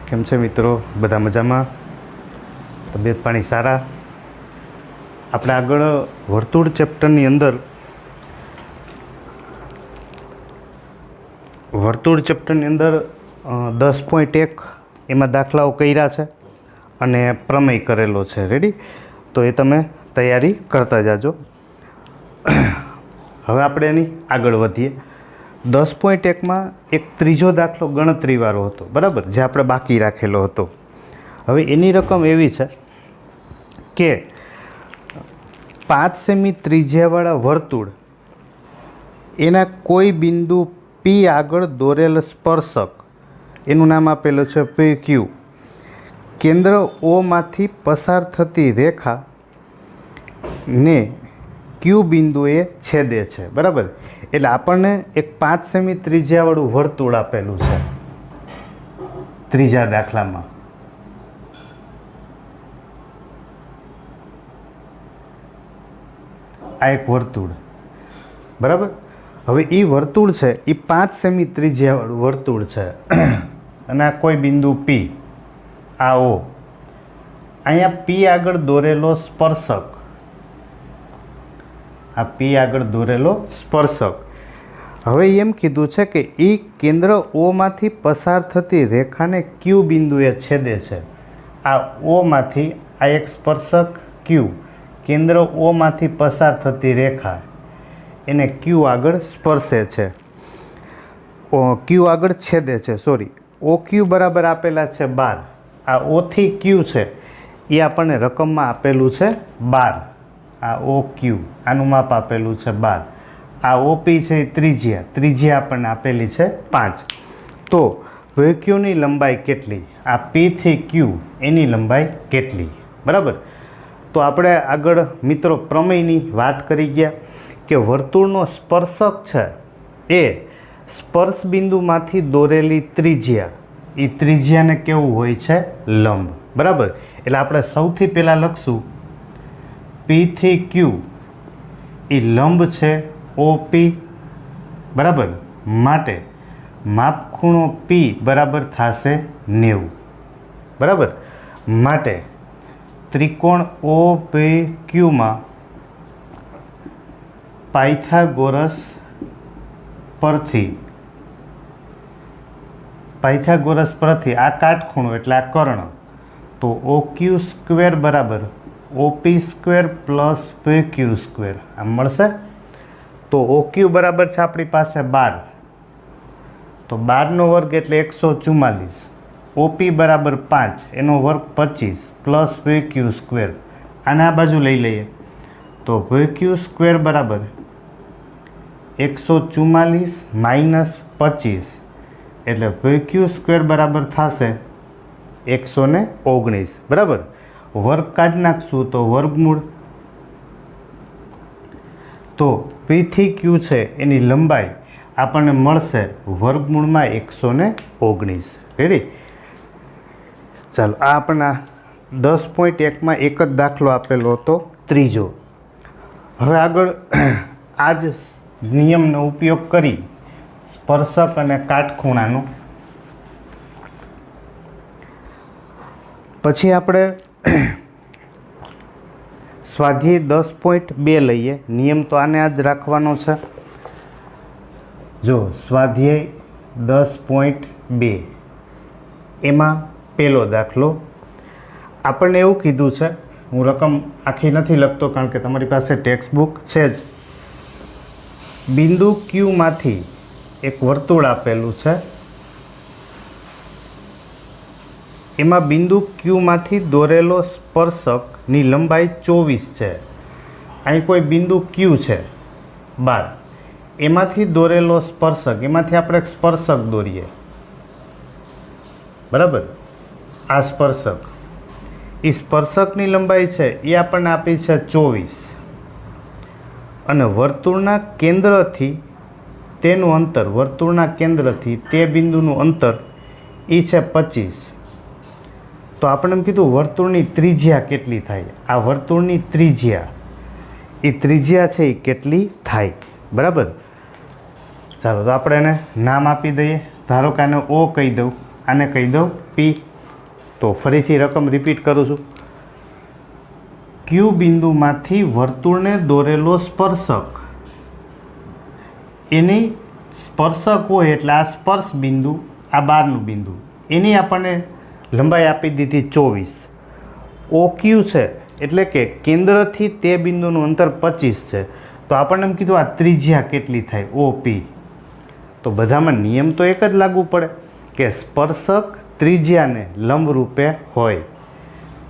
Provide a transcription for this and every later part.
કેમ છે મિત્રો? બધા મજામાં? તબિયત પાણી સારા? આપણે આગળ વર્તુળ ચેપ્ટરની અંદર 10.1 એમાં દાખલાઓ કર્યા છે અને પ્રમેય કરેલો છે. રેડી? તો એ તમે તૈયારી કરતા જાજો. હવે આપણે એની આગળ વધીએ. 10.1માં એક ત્રીજો દાખલો ગણતરીવાળો હતો, બરાબર, જે આપણે બાકી રાખેલો હતો. હવે એની રકમ એવી છે કે 5 સેમી ત્રિજ્યાવાળા વર્તુળ એના કોઈ બિંદુ P આગળ દોરેલ સ્પર્શક, એનું નામ આપેલું છે PQ, કેન્દ્ર ઓમાંથી પસાર થતી રેખા ને Q બિંદુએ છેદે છે, બરાબર. એટલે આપણને એક 5 સેમી ત્રિજ્યાવાળું વર્તુળ આપેલું છે ત્રીજા દાખલામાં. આ એક વર્તુળ, બરાબર. હવે એ વર્તુળ છે એ 5 સેમી ત્રિજ્યાવાળું વર્તુળ છે અને આ કોઈ બિંદુ P, આ O, અહીંયા P આગળ દોરેલો સ્પર્શક, આ P આગળ દોરેલો સ્પર્શક. હવે એમ કીધું છે કે એ કેન્દ્ર ઓમાંથી પસાર થતી રેખાને Q બિંદુએ છેદે છે. આ ઓમાંથી આ એક સ્પર્શક Q, કેન્દ્ર ઓમાંથી પસાર થતી રેખા એને Q આગળ સ્પર્શે છે, Q આગળ છેદે છે, સોરી. OQ બરાબર આપેલા છે 12. આ O થી Q છે એ આપણને રકમમાં આપેલું છે 12. આ OQ, આનું માપ આપેલું છે 12. આ OP છે એ ત્રિજ્યા આપણને આપેલી છે 5. તો VQની લંબાઈ કેટલી? આ P થી Q એની લંબાઈ કેટલી? બરાબર. તો આપણે આગળ મિત્રો પ્રમેયની વાત કરી ગયા કે વર્તુળનો સ્પર્શક છે એ સ્પર્શ બિંદુમાંથી દોરેલી ત્રિજ્યા, એ ત્રિજ્યાને કેવું હોય છે? લંબ, બરાબર. એટલે આપણે સૌથી પહેલાં લખશું P થી Q એ લંબ છે OP, બરાબર. માટે માપ ખૂણો P બરાબર થશે 90, બરાબર. માટે ત્રિકોણ OPQમાં પાયથાગોરસ પરથી આ કાટખૂણો એટલે આ કર્ણ, તો OQ² બરાબર OP² પ્લસ PQ², આમ મળશે. તો OQ બરાબર છે આપણી પાસે 12, તો 12નો વર્ગ એટલે 144. OP બરાબર 5, એનો વર્ગ 25 પ્લસ PQ². આને આ બાજુ લઈ લઈએ તો PQ² બરાબર 144 માઇનસ 25 એટલે PQ² બરાબર થશે 119, બરાબર. વર્ગ કાઢી નાખશું તો વર્ગમૂળ, તો P થી Q છે એની લંબાઈ આપણને મળશે વર્ગમૂળમાં 119. રેડી? ચાલો, આ આપણા 10.1માં એક જ દાખલો આપેલો હતો, ત્રીજો. હવે આગળ આ જ નિયમનો ઉપયોગ કરી સ્પર્શક અને કાટખૂણાનો પછી આપણે સ્વાધ્યાય 10.2 લઈએ. નિયમ તો આને આ જ રાખવાનો છે. જો સ્વાધ્યાય 10.2 એમાં પહેલો દાખલો આપણને એવું કીધું છે, હું રકમ આખી નથી લખતો કારણ કે તમારી પાસે ટેક્સ્ટ બુક છે જ. બિંદુ Qમાંથી એક વર્તુળ આપેલું છે, એમાં બિંદુ Qમાંથી દોરેલો સ્પર્શકની લંબાઈ 24 છે. અહીં કોઈ બિંદુ Q છે 12, એમાંથી દોરેલો સ્પર્શક, એમાંથી આપણે એક સ્પર્શક દોરીએ, બરાબર. આ સ્પર્શક, એ સ્પર્શકની લંબાઈ છે એ આપણને આપી છે 24 અને વર્તુળના કેન્દ્રથી તેનું અંતર, વર્તુળના કેન્દ્રથી તે બિંદુનું અંતર એ છે 25. તો આપણે એમ કીધું વર્તુળની ત્રિજ્યા કેટલી થાય? આ વર્તુળની ત્રિજ્યા, એ ત્રિજ્યા છે એ કેટલી થાય? બરાબર. ચાલો, તો આપણે એને નામ આપી દઈએ. ધારો કે આને O કહી દઉં, આને કહી દઉં P. તો ફરીથી રકમ રિપીટ કરું છું. ક્યુ બિંદુમાંથી વર્તુળને દોરેલો સ્પર્શક, એની સ્પર્શક હોય એટલે આ સ્પર્શ બિંદુ, આ બહારનું બિંદુ, એની આપણને લંબાઈ આપી દીધી 24. OQ છે એટલે કે કેન્દ્રથી તે બિંદુનું અંતર 25 છે. તો આપણને એમ કીધું આ ત્રિજ્યા કેટલી થાય, OP. તો બધામાં નિયમ તો એક જ લાગુ પડે કે સ્પર્શક ત્રિજ્યાને લંબ રૂપે હોય.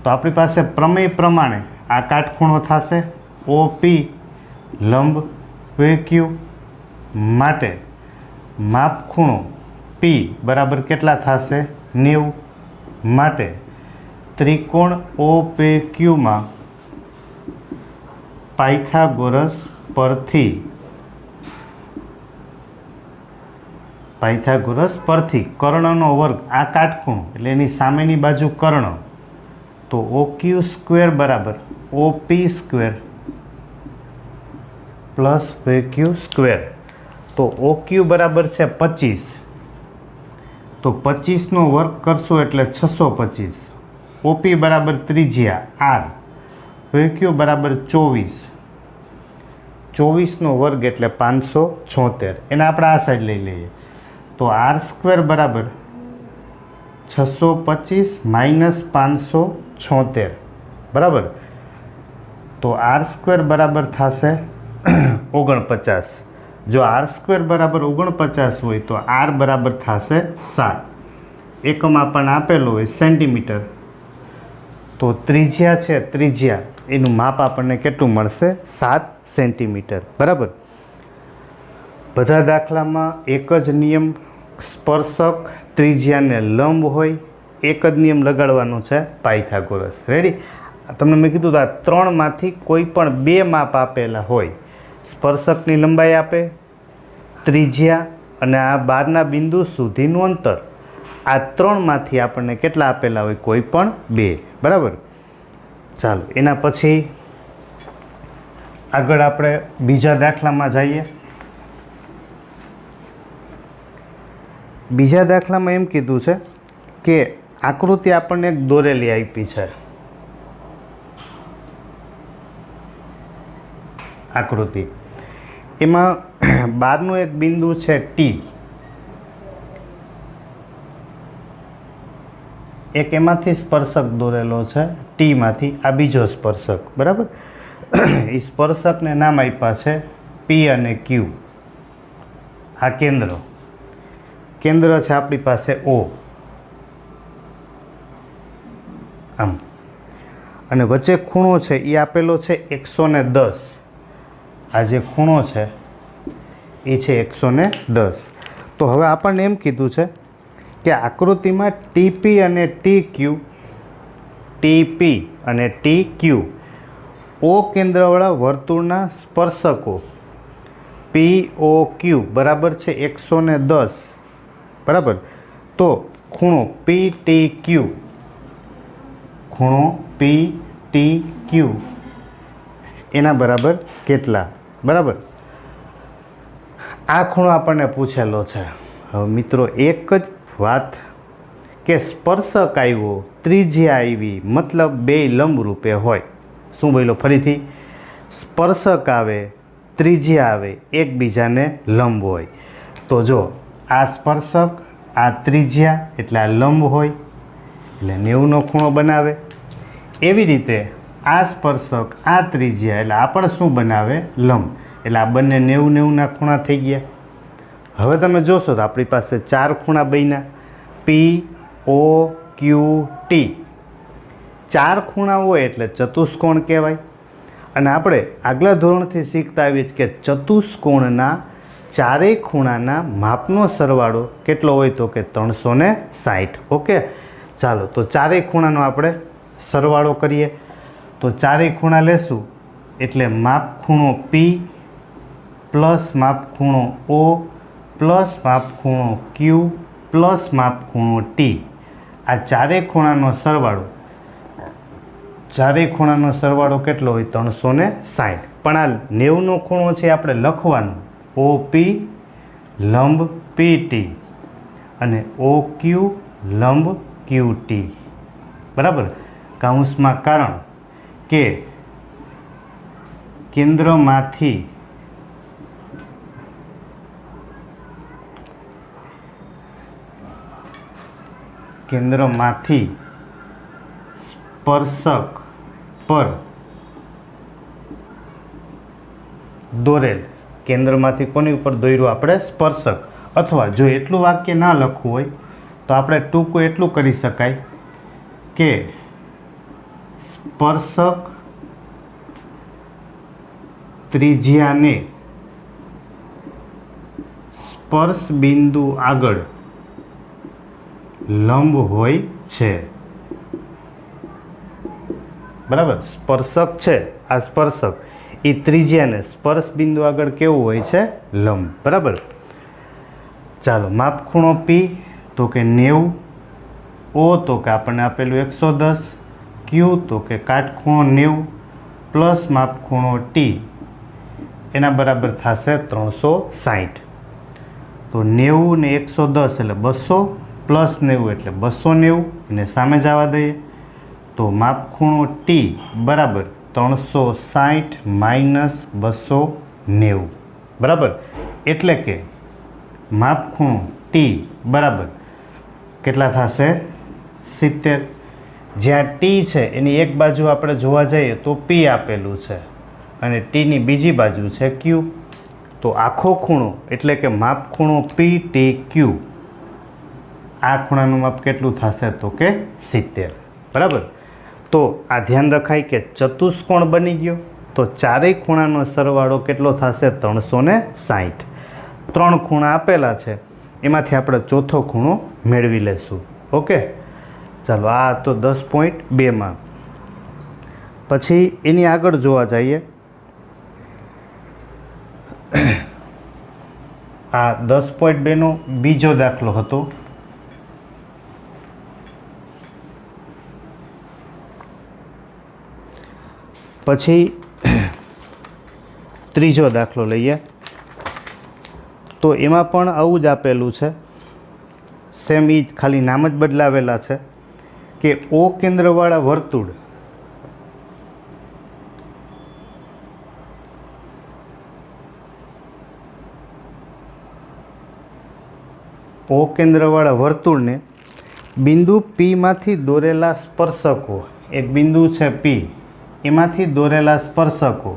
તો આપણી પાસે પ્રમેય પ્રમાણે આ કાટખૂણો થશે OP લંબ PQ માટે માપ ખૂણો P બરાબર કેટલા થશે 90 માટે ત્રિકોણ OPQમાં પાયથાગોરસ પરથી કર્ણનો વર્ગ આ કાટખૂણો એટલે એની સામેની બાજુ કર્ણ, તો OQ² બરાબર OP² પ્લસ PQ². તો OQ બરાબર છે 25, તો 25નો વર્ગ કરશો એટલે 625. OP બરાબર ત્રિજ્યા R, PQ બરાબર 24, 24નો વર્ગ એટલે 576. એને આપણે આ સાઈડ લઈ લઈએ તો R² બરાબર 625 માઇનસ 576 બરાબર. તો R² બરાબર થશે 49. જો R² બરાબર 49 હોય તો R બરાબર થશે 7. એકમ આપણને આપેલો હોય સેન્ટીમીટર, તો ત્રિજ્યા છે, ત્રિજ્યા એનું માપ આપણને કેટલું મળશે 7 સેન્ટીમીટર બરાબર. બધા દાખલામાં એક જ નિયમ, સ્પર્શક ત્રિજ્યાને લંબ હોય, એક જ નિયમ લગાડવાનો છે પાયથાગોરસ. રેડી? તમને મેં કીધું આ ત્રણમાંથી કોઈ પણ બે માપ આપેલા હોય, સ્પર્શકની લંબાઈ આપે, ત્રિજ્યા અને આ બહારના બિંદુ સુધીનું અંતર, આ ત્રણમાંથી આપણને કેટલા આપેલા હોય, કોઈ પણ બે બરાબર. ચાલો એના પછી આગળ આપણે બીજા દાખલામાં જઈએ. બીજા દાખલામાં એમ કીધું છે કે આકૃતિ આપણને એક દોરેલી આપી છે. આકૃતિ એમાં બહારનું એક બિંદુ છે T, એક એમાંથી સ્પર્શક દોરેલો છે Tમાંથી, આ બીજો સ્પર્શક બરાબર. એ સ્પર્શકને નામ આપ્યા છે P અને Q. આ કેન્દ્ર છે આપણી પાસે O આમ, અને વચ્ચે ખૂણો છે એ આપેલો છે 110. આ જે ખૂણો છે એ છે 110. તો હવે આપણને એમ કીધું છે કે આકૃતિમાં TP અને TQ O કેન્દ્રવાળા વર્તુળના સ્પર્શકો POQ બરાબર છે 110 બરાબર. તો ખૂણો PTQ એના બરાબર કેટલા બરાબર. આ ખૂણો આપણને પૂછેલો છે. હવે મિત્રો એક જ વાત કે સ્પર્શક આવ્યો, ત્રિજ્યા આવી, મતલબ બે લંબ રૂપે હોય. શું બોલો ફરીથી? સ્પર્શક આવે, ત્રિજ્યા આવે, એકબીજાને લંબ હોય. તો જો આ સ્પર્શક, આ ત્રિજ્યા એટલે આ લંબ હોય એટલે 90નો ખૂણો બનાવે. એવી રીતે આ સ્પર્શક, આ ત્રિજ્યા એટલે આ પણ શું બનાવે? લંબ. એટલે આ બંને 90-90ના ખૂણા થઈ ગયા. હવે તમે જોશો તો આપણી પાસે 4 ખૂણા બન્યા, POQT. 4 ખૂણા હોય એટલે ચતુષ્કોણ કહેવાય. અને આપણે આગલા ધોરણથી શીખતા આવીએ છીએ કે ચતુષ્કોણના ચારેય ખૂણાના માપનો સરવાળો કેટલો હોય તો કે 360. ઓકે, ચાલો તો ચારેય ખૂણાનો આપણે સરવાળો કરીએ. તો ચારેય ખૂણા લેશું એટલે માપ ખૂણો P પ્લસ માપ ખૂણો O પ્લસ માપ ખૂણો Q પ્લસ માપ ખૂણો T. આ ચારેય ખૂણાનો સરવાળો કેટલો હોય? 360. પણ આ 90નો ખૂણો છે આપણે લખવાનો OP લંબ PT અને OQ લંબ QT. બરાબર, કૌંસમાં કારણ કે કેન્દ્રમાંથી સ્પર્શક પર દોરેલ, કેન્દ્રમાંથી કોની ઉપર દોર્યું આપણે? સ્પર્શક. અથવા જો એટલું વાક્ય ના લખવું હોય તો આપણે ટૂંકું એટલું કરી શકાય કે સ્પર્શક ત્રિજ્યાને સ્પર્શ બિંદુ આગળ લંબ હોય છે. બરાબર, સ્પર્શક છે આ સ્પર્શક, એ ત્રિજ્યાને સ્પર્શ બિંદુ આગળ કેવું હોય છે? લંબ. બરાબર, ચાલો માપખૂણો પી તો કે 90, ઓ તો કે આપણને આપેલું 110, ક્યુ તો કે કાટખૂણો 90 પ્લસ માપખૂણો ટી એના બરાબર થશે 360. તો 90 ને 110 એટલે 200 પ્લસ 90 એટલે 290 અને સામે જવા દઈએ તો માપખૂણો ટી બરાબર 360 માઇનસ 290. બરાબર, એટલે કે માપખૂણો ટી બરાબર કેટલા થશે? 70. જ્યાં ટી છે એની એક બાજુ આપણે જોવા જઈએ તો પી આપેલું છે અને ટીની બીજી બાજુ છે ક્યુ. તો આખો ખૂણો એટલે કે માપખૂણો પી ટી ક્યુ, આ ખૂણાનું માપ કેટલું થશે? તો કે 70. બરાબર, તો આ ધ્યાન રખાય કે ચતુષ્કોણ બની ગયો તો ચારેય ખૂણાનો સરવાળો કેટલો થશે? 360. 3 ખૂણા આપેલા છે એમાંથી આપણે ચોથો ખૂણો મેળવી લેશું. ઓકે, ચાલો આ તો 10.2માં. પછી એની આગળ જોવા જઈએ, આ 10.2નો બીજો દાખલો હતો. પછી ત્રીજો દાખલો લઈએ તો એમાં પણ આવું જ આપેલું છે, સેમ એ જ, ખાલી નામ જ બદલાવેલા છે કે ઓ કેન્દ્રવાળા વર્તુળ વર્તુળને બિંદુ પીમાંથી દોરેલા સ્પર્શકો, એક બિંદુ છે પી, એમાંથી દોરેલા સ્પર્શકો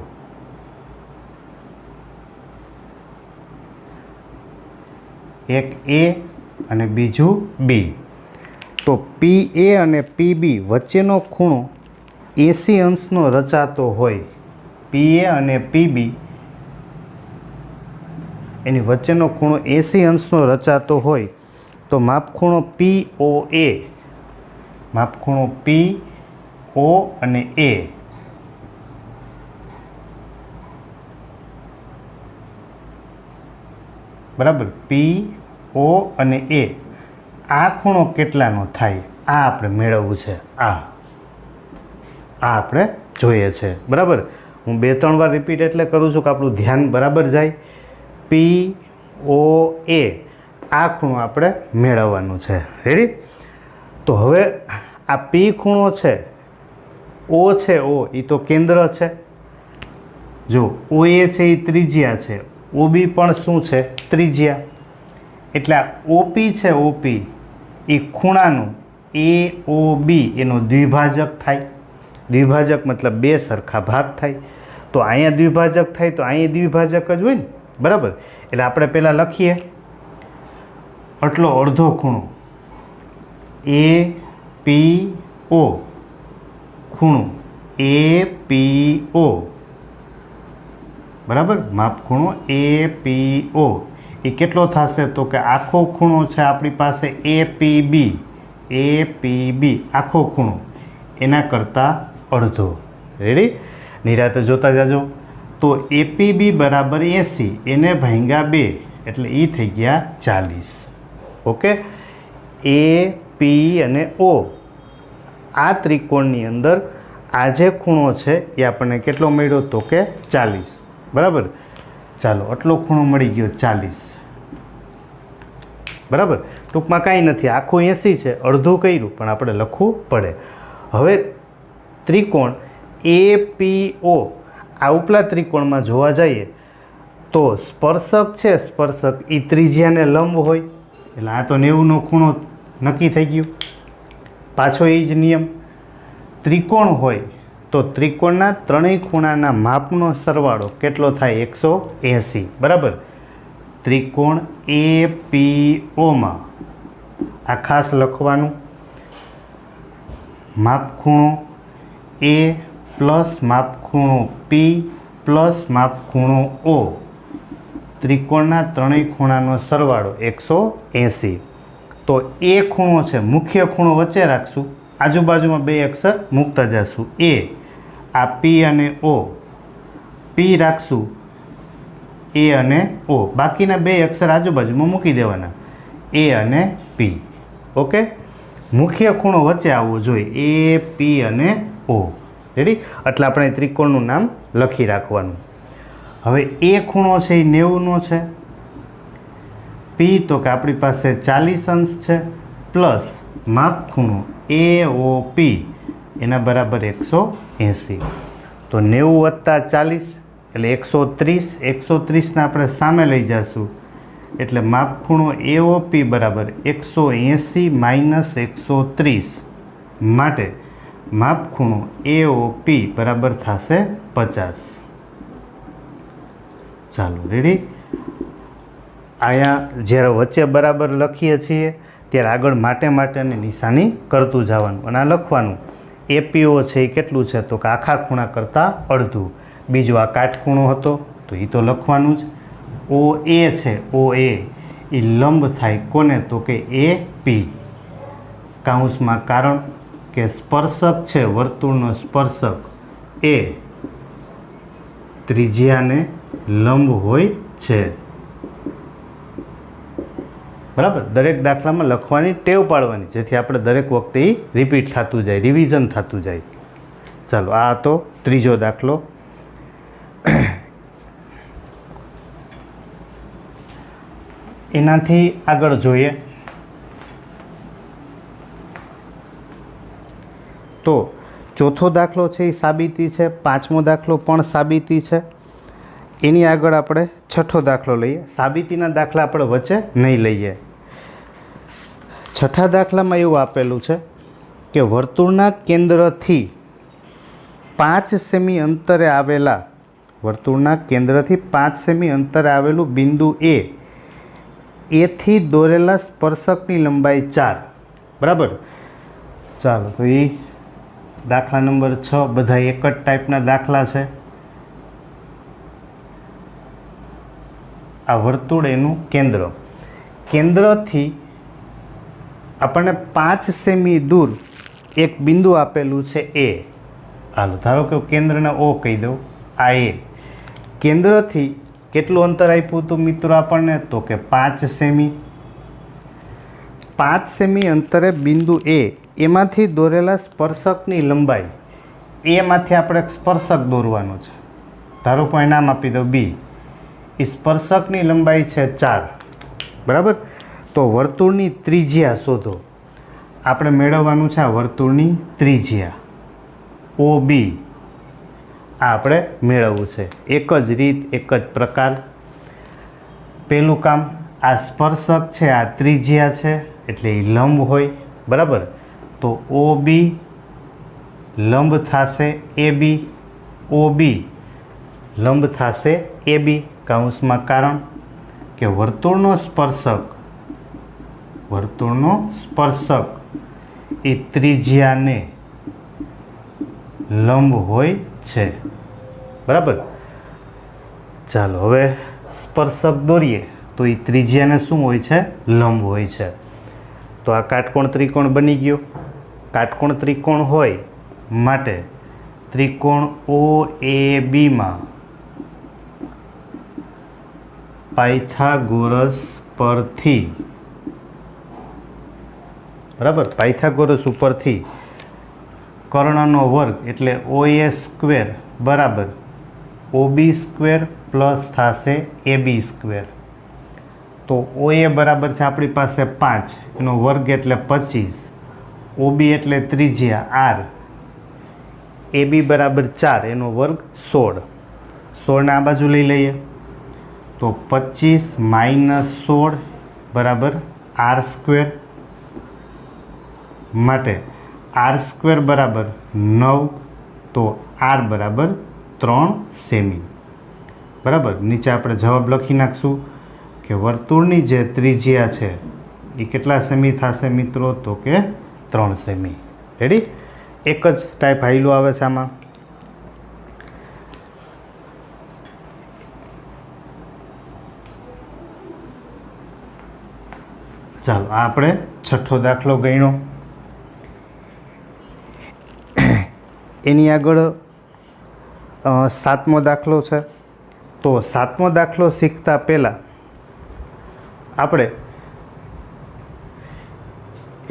એક એ અને બીજું બી. તો પી એ અને પી બી વચ્ચેનો ખૂણો 80 અંશનો રચાતો હોય, પી એ અને પી બી એની વચ્ચેનો ખૂણો 80 અંશનો રચાતો હોય તો માપખૂણો પી ઓ એ, માપખૂણો પી ઓ અને એ બરાબર, પી ઓ અને એ, આ ખૂણો કેટલાનો થાય? આ આપણે મેળવવું છે. આ આપણે જોઈએ છે. બરાબર, હું 2-3 વાર રિપીટ એટલે કરું છું કે આપણું ધ્યાન બરાબર જાય. પી ઓ એ, આ ખૂણો આપણે મેળવવાનું છે. રેડી? તો હવે આ પી ખૂણો છે, ઓ છે, ઓ એ તો કેન્દ્ર છે. જો ઓ એ છે એ ત્રિજ્યા છે, ઓ બી પણ શું છે? ત્રિજ્યા. એટલે આ ઓપી છે, ઓપી એ ખૂણાનું એ ઓ બી એનો દ્વિભાજક થાય. દ્વિભાજક મતલબ બે સરખા ભાગ થાય. તો અહીંયા દ્વિભાજક થાય તો અહીંયા દ્વિભાજક જ હોય ને. બરાબર, એટલે આપણે પહેલાં લખીએ આટલો અડધો ખૂણો એ પી ઓ, ખૂણો એ પી ઓ, બરાબર, માપખૂણો એ પી ઓ એ કેટલો થશે? તો કે આખો ખૂણો છે આપણી પાસે એ પી બી, આખો ખૂણો એના કરતાં અડધો. રેડી? નિરાતે જોતા જાજો. તો એપીબી બરાબર 80, એને ભાંગ્યા 2 એટલે એ થઈ ગયા 40. ઓકે, એ પી અને ઓ આ ત્રિકોણની અંદર આ જે ખૂણો છે એ આપણને કેટલો મળ્યો? તો કે 40. બરાબર, ચાલો આટલો ખૂણો મળી ગયો 40. બરાબર, ટૂંકમાં કાંઈ નથી, આખું 80 છે, અડધું કર્યું પણ આપણે લખવું પડે. હવે ત્રિકોણ APO આ ઉપલા ત્રિકોણમાં જોવા જઈએ તો સ્પર્શક છે, સ્પર્શક એ ત્રિજ્યાને લંબ હોય એટલે આ તો 90નો ખૂણો નક્કી થઈ ગયું. પાછો એ જ નિયમ, ત્રિકોણ હોય તો ત્રિકોણના ત્રણેય ખૂણાના માપનો સરવાળો કેટલો થાય? 180. બરાબર. ત્રિકોણ APOમાં આ ખાસ લખવાનું, માપખૂણો A પ્લસ માપખૂણો P પ્લસ માપખૂણો O, ત્રિકોણના ત્રણેય ખૂણાનો સરવાળો 180. તો એ ખૂણો છે, મુખ્ય ખૂણો વચ્ચે રાખશું, આજુબાજુમાં બે અક્ષર મૂકતા જશું. આ P અને O, P રાખશું A અને O, બાકીના બે અક્ષર આજુબાજુમાં મૂકી દેવાના A અને P. ઓકે, મુખ્ય ખૂણો વચ્ચે આવવો જોઈએ, A, P અને O. રેડી? એટલે આપણે ત્રિકોણનું નામ લખી રાખવાનું. હવે એ ખૂણો છે એ 90નો છે, P તો કે આપણી પાસે 40 અંશ છે, પ્લસ માપખૂણો AOP એના બરાબર 180. તો 90 વત્તા 40 એટલે 130. 130ને આપણે સામે લઈ જઈશું એટલે માપખૂણો AOP બરાબર 180 માઇનસ 130, માટે માપખૂણો AOP બરાબર થશે 50. ચાલો, રેડી? અહીંયા જ્યારે વચ્ચે બરાબર લખીએ છીએ ત્યારે આગળ માટેની નિશાની કરતું જવાનું અને આ લખવાનું. APO છે એ કેટલું છે? તો કે આખા ખૂણા કરતાં અડધું. બીજો આ કાટખૂણો હતો તો એ તો લખવાનું જ. OA છે, OA એ લંબ થાય કોને? તો કે AP, કૌંસમાં, કારણ કે સ્પર્શક છે, વર્તુળનો સ્પર્શક એ ત્રિજ્યાને લંબ હોય છે. બરાબર. દરેક દાખલામાં લખવાની ટેવ પાડવાની, જેથી આપણે દરેક વખતે એ રિપીટ થતું જાય, રિવિઝન થતું જાય. ચાલો, આ હતો ત્રીજો દાખલો. એનાથી આગળ જોઈએ તો ચોથો દાખલો છે એ સાબિતી છે, પાંચમો દાખલો પણ સાબિતી છે. એની આગળ આપણે છઠ્ઠો દાખલો લઈએ. સાબિતીના દાખલા આપણે વચ્ચે નહીં લઈએ. છઠ્ઠા દાખલામાં એવું આપેલું છે કે વર્તુળના કેન્દ્રથી 5 સેમી અંતરે આવેલા, વર્તુળના કેન્દ્રથી 5 સેમી અંતરે આવેલું બિંદુ એથી દોરેલા સ્પર્શકની લંબાઈ 4. બરાબર. ચાલો, તો એ દાખલા નંબર 6 બધા એક જ ટાઈપના દાખલા છે. આ વર્તુળ એનું કેન્દ્ર, કેન્દ્રથી આપણને 5 સેમી દૂર એક બિંદુ આપેલું છે A. હાલો, ધારો કે કેન્દ્રને O કહી દઉં. આ A કેન્દ્રથી કેટલું અંતર આપ્યું હતું મિત્રો આપણને? તો કે 5 સેમી. 5 સેમી અંતરે બિંદુ A, એમાંથી દોરેલા સ્પર્શકની લંબાઈ, એમાંથી આપણે એક સ્પર્શક દોરવાનો છે. ધારો કે નામ આપી દો B. એ સ્પર્શકની લંબાઈ છે 4. બરાબર. તો વર્તુળની ત્રિજ્યા શોધો. આપણે મેળવવાનું છે આ વર્તુળની ત્રિજ્યા OB. આ આપણે મેળવવું છે. એક જ રીત, એક જ પ્રકાર. પહેલું કામ, આ સ્પર્શક છે, આ ત્રિજ્યા છે એટલે એ લંબ હોય. બરાબર. તો OB લંબ થશે AB, OB લંબ થશે AB, કૌંસમાં, કારણ કે વર્તુળનો સ્પર્શક એ ત્રિજ્યાને લંબ હોય છે. બરાબર. ચાલો, હવે સ્પર્શક દોરીએ તો એ ત્રિજ્યાને શું હોય છે? લંબ હોય છે. તો આ કાટકોણ ત્રિકોણ બની ગયો. કાટકોણ ત્રિકોણ હોય માટે ત્રિકોણ OABમાં પાયથાગોરસ પરથી, બરાબર, પાયથાગોરસ ઉપરથી કર્ણનો વર્ગ એટલે OA સ્ક્વેર બરાબર OB સ્ક્વેર પ્લસ થશે AB સ્ક્વેર. તો OA બરાબર છે આપણી પાસે 5, એનો વર્ગ એટલે 25, OB એટલે ત્રિજ્યા R એ બી બરાબર 4 એનો વર્ગ 16, 16ને આ બાજુ લઈ લઈએ તો 25 માઇનસ 16 બરાબર આર સ્ક્વેર, માટે આર સ્ક્વેર બરાબર 9, તો આર બરાબર 3 સેમી બરાબર. નીચે આપણે જવાબ લખી નાખશું કે વર્તુળની જે ત્રિજ્યા છે એ કેટલા સેમી થશે મિત્રો, તો કે 3 સેમી. રેડી? એક જ ટાઈપ હાઈલો આવે છે આમાં. ચાલો આ આપણે છઠ્ઠો દાખલો ગણ્યો. એની આગળ 7મો દાખલો છે. તો 7મો દાખલો શીખતા પહેલાં આપણે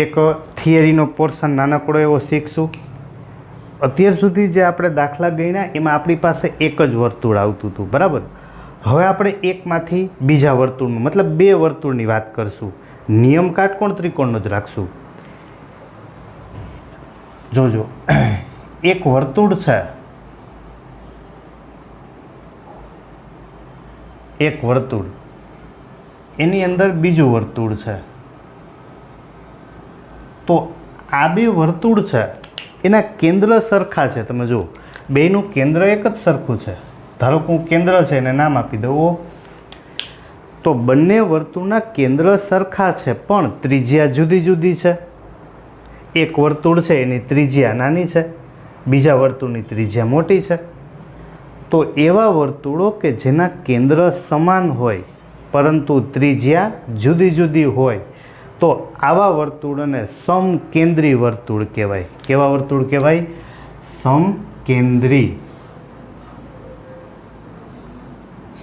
એક થિયરીનો પોર્શન નાનકડો એવો શીખશું. અત્યાર સુધી જે આપણે દાખલા ગણ્યા એમાં આપણી પાસે એક જ વર્તુળ આવતું હતું બરાબર. હવે આપણે એકમાંથી બીજા વર્તુળનું મતલબ 2 વર્તુળની વાત કરશું. નિયમ કાટકોણ ત્રિકોણનો જ રાખશું. જોજો, એક વર્તુળ છે, એક વર્તુળ, એની અંદર બીજું વર્તુળ છે. તો આ 2 વર્તુળ છે એના કેન્દ્ર સરખા છે. તમે જુઓ, બેયનું કેન્દ્ર એક જ સરખું છે. ધારો કે હું કેન્દ્ર છે એને નામ આપી દઉં O. તો બંને વર્તુળના કેન્દ્ર સરખા છે પણ ત્રિજ્યા જુદી જુદી છે. એક વર્તુળ છે એની ત્રિજ્યા નાની છે, બીજા વર્તુળની ત્રિજ્યા મોટી છે. તો એવા વર્તુળો કે જેના કેન્દ્ર સમાન હોય પરંતુ ત્રિજ્યા જુદી જુદી હોય તો આવા વર્તુળોને સમકેન્દ્રી વર્તુળ કહેવાય. કેવા વર્તુળ કહેવાય? સમકેન્દ્રી.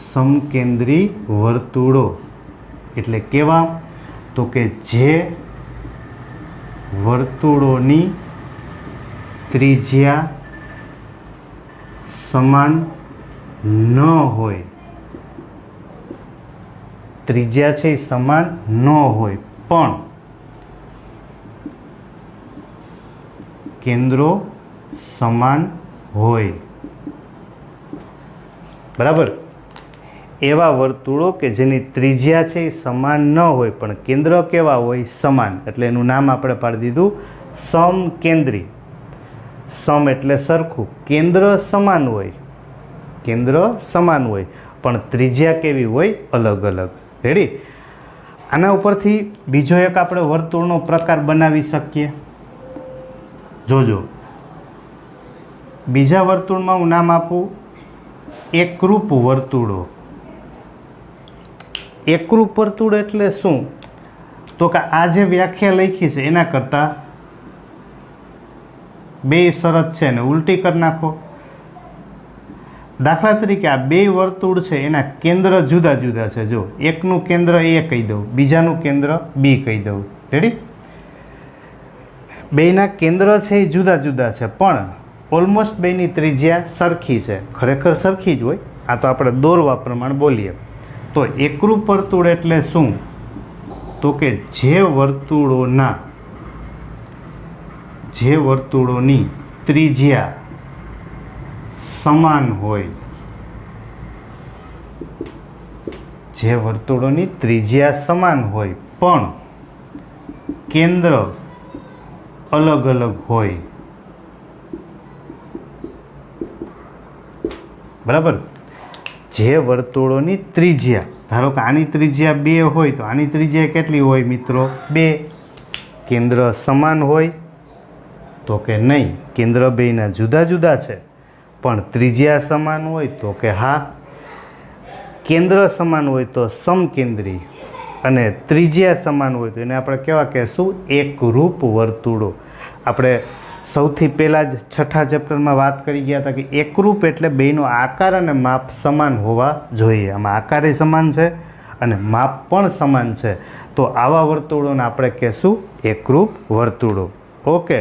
સમકેન્દ્રી વર્તુળો એટલે કેવા? તો કે જે વર્તુળોની ત્રિજ્યા સમાન ન હોય, ત્રિજ્યા છે એ સમાન ન હોય પણ કેન્દ્રો સમાન હોય બરાબર. એવા વર્તુળો કે જેની ત્રિજ્યા છે એ સમાન ન હોય પણ કેન્દ્ર કેવા હોય? સમાન. એટલે એનું નામ આપણે પાડી દીધું સમકેન્દ્રી. સમ એટલે સરખું, કેન્દ્ર સમાન હોય, કેન્દ્ર સમાન હોય પણ ત્રિજ્યા કેવી હોય? અલગ અલગ. રેડી? આના ઉપરથી બીજો એક આપણે વર્તુળનો પ્રકાર બનાવી શકીએ. જોજો, બીજા વર્તુળમાં હું નામ આપું એકરૂપ વર્તુળો. એકરૂપ વર્તુળ એટલે શું? તો કે આ જે વ્યાખ્યા લખી છે એના કરતાં 2 શરત છે ને ઉલટી કરી નાખો. દાખલા તરીકે આ 2 વર્તુળ છે એના કેન્દ્ર જુદા જુદા છે. જો, એકનું કેન્દ્ર A કહી દઉં, બીજાનું કેન્દ્ર B કહી દઉં. રેડી? બેયના કેન્દ્ર છે એ જુદા જુદા છે પણ ઓલમોસ્ટ બેયની ત્રિજ્યા સરખી છે. ખરેખર સરખી જ હોય, આ તો આપણે દોરવા પ્રમાણે બોલીએ. તો એકરૂપ વર્તુળ એટલે શું? તો કે જે વર્તુળોની ત્રિજ્યા સમાન હોય, જે વર્તુળોની ત્રિજ્યા સમાન હોય પણ કેન્દ્ર અલગ અલગ હોય બરાબર. જે વર્તુળોની ત્રિજ્યા, ધારો કે આની ત્રિજ્યા 2 હોય તો આની ત્રિજ્યા કેટલી હોય મિત્રો? 2. કેન્દ્ર સમાન હોય તો કે નહીં, કેન્દ્ર બેયના જુદા જુદા છે પણ ત્રિજ્યા સમાન હોય તો કે હા. કેન્દ્ર સમાન હોય તો સમકેન્દ્રી અને ત્રિજ્યા સમાન હોય તો એને આપણે કેવા કહેશું? એકરૂપ વર્તુળો. આપણે સૌથી પહેલાં જ છઠ્ઠા ચેપ્ટરમાં વાત કરી ગયા હતા કે એકરૂપ એટલે બેયનો આકાર અને માપ સમાન હોવા જોઈએ. આમાં આકારે સમાન છે અને માપ પણ સમાન છે તો આવા વર્તુળોને આપણે કહેશું એકરૂપ વર્તુળો. ઓકે.